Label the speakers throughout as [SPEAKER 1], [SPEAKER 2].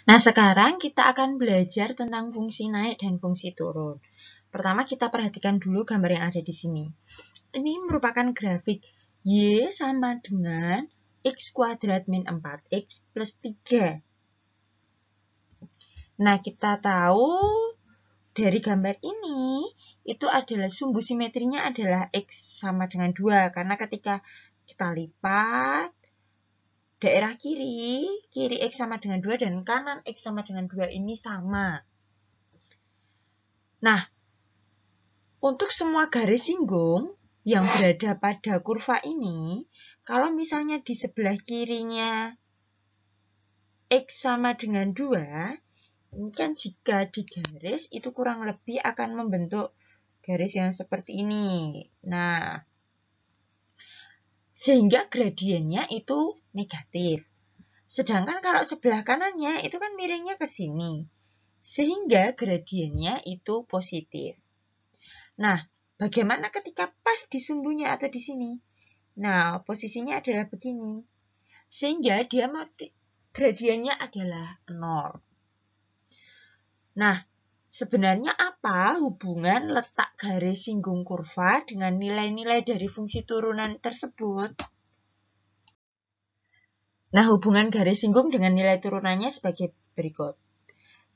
[SPEAKER 1] Nah, sekarang kita akan belajar tentang fungsi naik dan fungsi turun. Pertama, kita perhatikan dulu gambar yang ada di sini. Ini merupakan grafik Y sama dengan X kuadrat min 4X plus 3. Nah, kita tahu dari gambar ini, itu adalah sumbu simetrinya adalah X sama dengan 2. Karena ketika kita lipat, daerah kiri X sama dengan 2 dan kanan X sama dengan 2 ini sama. Nah, untuk semua garis singgung yang berada pada kurva ini, kalau misalnya di sebelah kirinya X sama dengan 2, ini kan jika digaris itu kurang lebih akan membentuk garis yang seperti ini. Nah, sehingga gradiennya itu negatif. Sedangkan kalau sebelah kanannya itu kan miringnya ke sini. Sehingga gradiennya itu positif. Nah, bagaimana ketika pas di sumbunya atau di sini? Nah, posisinya adalah begini. Sehingga dia gradiennya adalah 0. Nah, sebenarnya apa hubungan letak garis singgung kurva dengan nilai-nilai dari fungsi turunan tersebut? Nah, hubungan garis singgung dengan nilai turunannya sebagai berikut.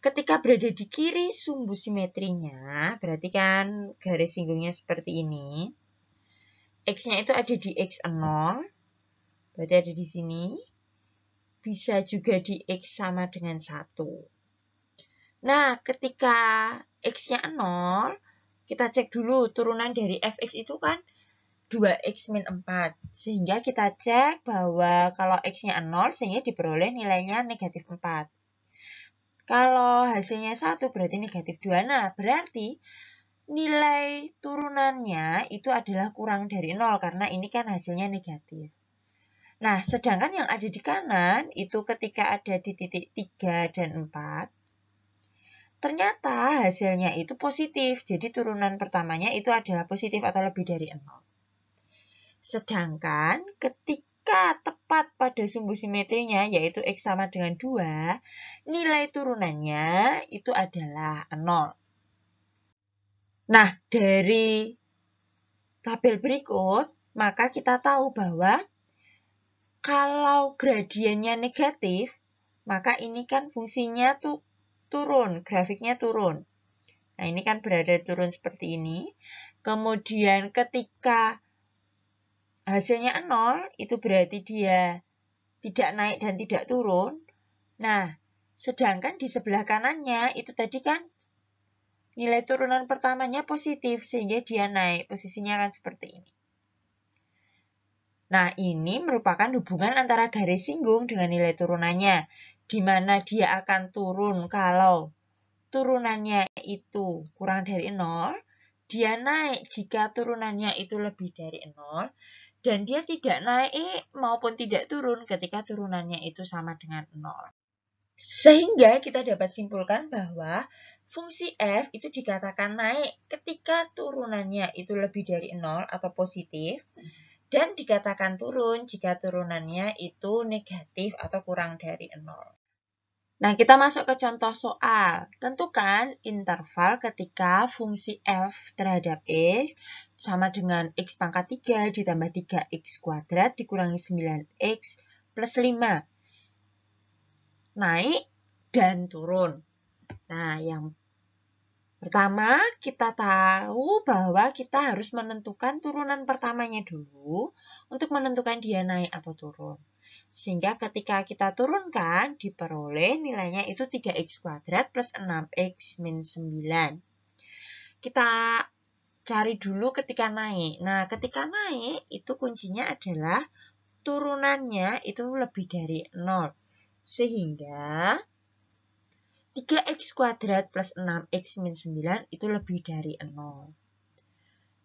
[SPEAKER 1] Ketika berada di kiri sumbu simetrinya, berarti kan garis singgungnya seperti ini. X-nya itu ada di X0, berarti ada di sini. Bisa juga di X sama dengan 1. Nah, ketika X-nya 0, kita cek dulu turunan dari Fx itu kan 2X min 4. Sehingga kita cek bahwa kalau X-nya 0, sehingga diperoleh nilainya negatif 4. Kalau hasilnya 1 berarti negatif 2. Nah, berarti nilai turunannya itu adalah kurang dari 0 karena ini kan hasilnya negatif. Nah, sedangkan yang ada di kanan itu ketika ada di titik 3 dan 4, ternyata hasilnya itu positif. Jadi turunan pertamanya itu adalah positif atau lebih dari 0. Sedangkan ketika tepat pada sumbu simetrinya, yaitu X sama dengan 2, nilai turunannya itu adalah 0. Nah, dari tabel berikut, maka kita tahu bahwa kalau gradiennya negatif, maka ini kan fungsinya tuh turun, grafiknya turun. Nah, ini kan berada turun seperti ini. Kemudian ketika hasilnya 0, itu berarti dia tidak naik dan tidak turun. Nah, sedangkan di sebelah kanannya, itu tadi kan nilai turunan pertamanya positif, sehingga dia naik. Posisinya akan seperti ini. Nah, ini merupakan hubungan antara garis singgung dengan nilai turunannya, di mana dia akan turun kalau turunannya itu kurang dari 0, dia naik jika turunannya itu lebih dari 0, dan dia tidak naik maupun tidak turun ketika turunannya itu sama dengan 0. Sehingga kita dapat simpulkan bahwa fungsi f itu dikatakan naik ketika turunannya itu lebih dari 0 atau positif, dan dikatakan turun jika turunannya itu negatif atau kurang dari 0. Nah, kita masuk ke contoh soal. Tentukan interval ketika fungsi f terhadap x sama dengan x pangkat 3 ditambah 3x kuadrat dikurangi 9x plus 5. Naik dan turun. Nah, yang pertama kita tahu bahwa kita harus menentukan turunan pertamanya dulu untuk menentukan dia naik atau turun. Sehingga ketika kita turunkan, diperoleh nilainya itu 3x kuadrat plus 6x min 9. Kita cari dulu ketika naik. Nah, ketika naik, itu kuncinya adalah turunannya itu lebih dari 0. Sehingga 3x kuadrat plus 6x min 9 itu lebih dari 0.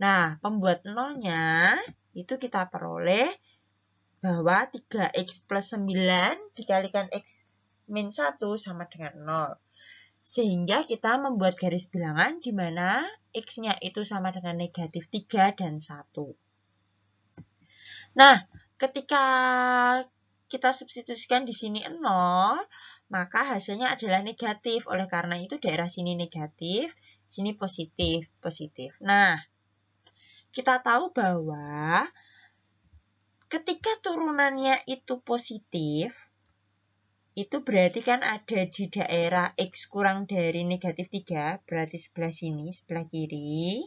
[SPEAKER 1] Nah, pembuat 0-nya itu kita peroleh bahwa 3x plus 9 dikalikan x min 1 sama dengan 0. Sehingga kita membuat garis bilangan di mana x-nya itu sama dengan negatif 3 dan 1. Nah, ketika kita substitusikan di sini 0, maka hasilnya adalah negatif. Oleh karena itu daerah sini negatif, sini positif, positif. Nah, kita tahu bahwa ketika turunannya itu positif, itu berarti kan ada di daerah X kurang dari negatif 3, berarti sebelah sini, sebelah kiri,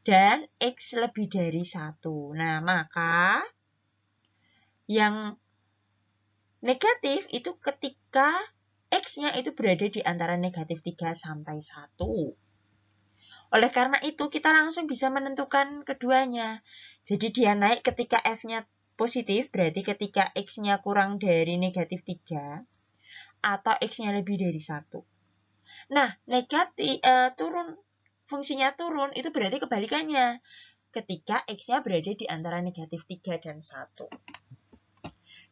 [SPEAKER 1] dan X lebih dari 1. Nah, maka yang negatif itu ketika X-nya itu berada di antara negatif 3 sampai 1. Oleh karena itu, kita langsung bisa menentukan keduanya. Jadi dia naik ketika F-nya positif, berarti ketika X-nya kurang dari negatif 3, atau X-nya lebih dari 1. Nah, fungsinya turun, itu berarti kebalikannya. Ketika X-nya berada di antara negatif 3 dan 1.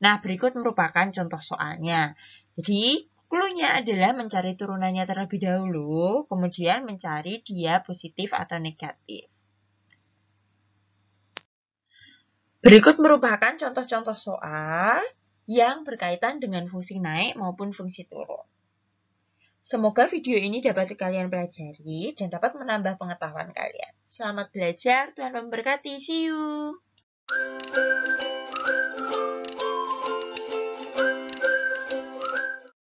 [SPEAKER 1] Nah, berikut merupakan contoh soalnya. Jadi, clue-nya adalah mencari turunannya terlebih dahulu, kemudian mencari dia positif atau negatif. Berikut merupakan contoh-contoh soal yang berkaitan dengan fungsi naik maupun fungsi turun. Semoga video ini dapat kalian pelajari dan dapat menambah pengetahuan kalian. Selamat belajar, Tuhan memberkati. See you!